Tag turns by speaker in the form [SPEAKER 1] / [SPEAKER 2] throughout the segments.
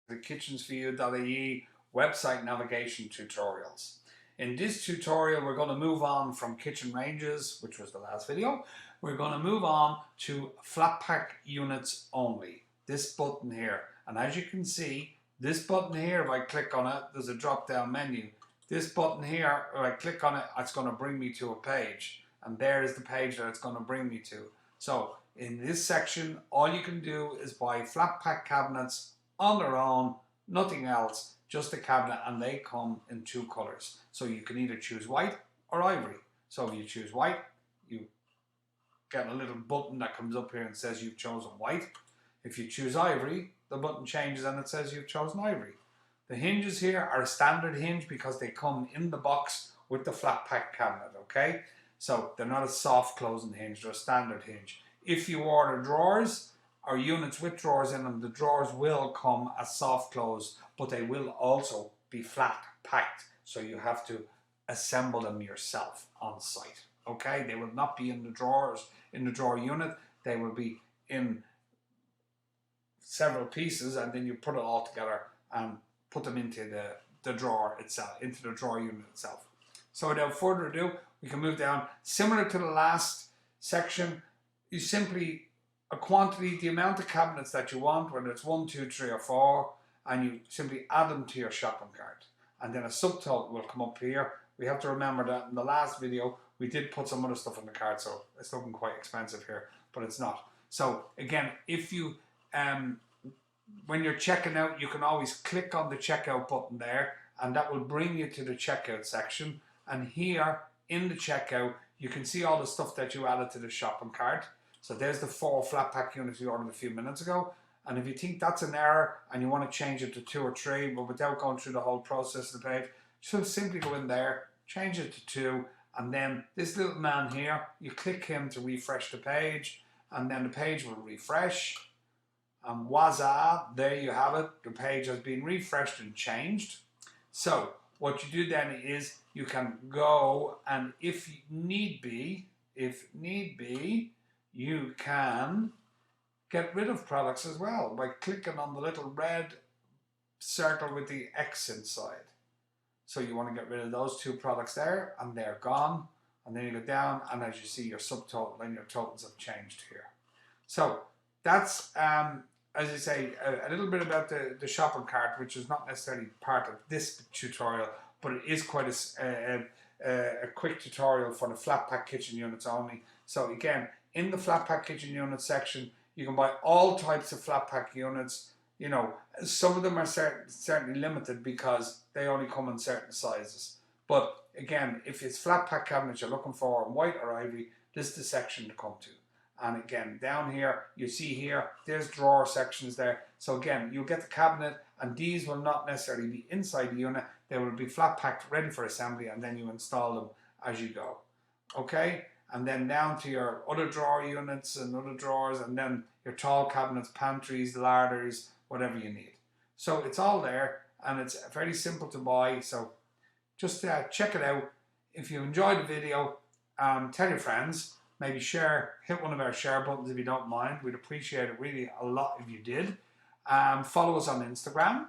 [SPEAKER 1] the Kitchens4u.ie website navigation tutorials. In this tutorial, we're going to move on from kitchen ranges, which was the last video. We're going to move on to flat pack units only. This button here, and as you can see, this button here, if I click on it, there's a drop down menu. This button here, if I click on it, it's going to bring me to a page, and there is the page that it's going to bring me to. So in this section, all you can do is buy flat pack cabinets on their own, nothing else, just a cabinet, and they come in two colors. So you can either choose white or ivory. So if you choose white, you get a little button that comes up here and says you've chosen white. If you choose ivory, the button changes and it says you've chosen ivory. The hinges here are a standard hinge because they come in the box with the flat pack cabinet, okay? So they're not a soft closing hinge, they're a standard hinge. If you order drawers or units with drawers in them, the drawers will come as soft close, but they will also be flat packed. So you have to assemble them yourself on site, okay? They will not be in the drawers, in the drawer unit. They will be in several pieces, and then you put it all together and put them into the drawer itself, into the drawer unit itself. So without further ado, we can move down. Similar to the last section, you simply, a quantity, the amount of cabinets that you want, whether it's 1, 2, 3 or 4, and you simply add them to your shopping cart. And then a subtotal will come up here. We have to remember that in the last video, we did put some other stuff in the cart, so it's looking quite expensive here, but it's not. So again, if you, when you're checking out, you can always click on the checkout button there, and that will bring you to the checkout section. And here in the checkout, you can see all the stuff that you added to the shopping cart. So there's the 4 flat pack units you ordered a few minutes ago. And if you think that's an error and you want to change it to 2 or 3, but without going through the whole process of the page, just simply go in there, change it to 2, and then this little man here, you click him to refresh the page, and then the page will refresh. And voila, there you have it. The page has been refreshed and changed. So what you do then is you can go, and if need be, you can get rid of products as well by clicking on the little red circle with the X inside. So you want to get rid of those 2 products there, and they're gone. And then you go down, and as you see, your subtotal and your totals have changed here. So that's, as I say, a little bit about the shopping cart, which is not necessarily part of this tutorial, but it is quite a quick tutorial for the flat pack kitchen units only. So again, in the flat pack kitchen unit section, you can buy all types of flat pack units. You know, some of them are certainly limited because they only come in certain sizes. But again, if it's flat pack cabinets you're looking for, white or ivory, this is the section to come to. And again, down here, you see here, there's drawer sections there. So again, you'll get the cabinet, and these will not necessarily be inside the unit. They will be flat packed, ready for assembly, and then you install them as you go. Okay? And then down to your other drawer units and other drawers, and then your tall cabinets, pantries, larders, whatever you need. So it's all there, and it's very simple to buy. So just check it out. If you enjoyed the video, tell your friends. Maybe share, hit one of our share buttons if you don't mind. We'd appreciate it really a lot if you did. Follow us on Instagram.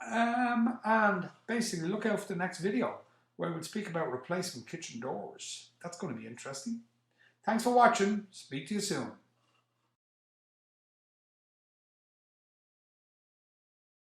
[SPEAKER 1] And basically look out for the next video where we'll speak about replacement kitchen doors. That's going to be interesting. Thanks for watching. Speak to you soon.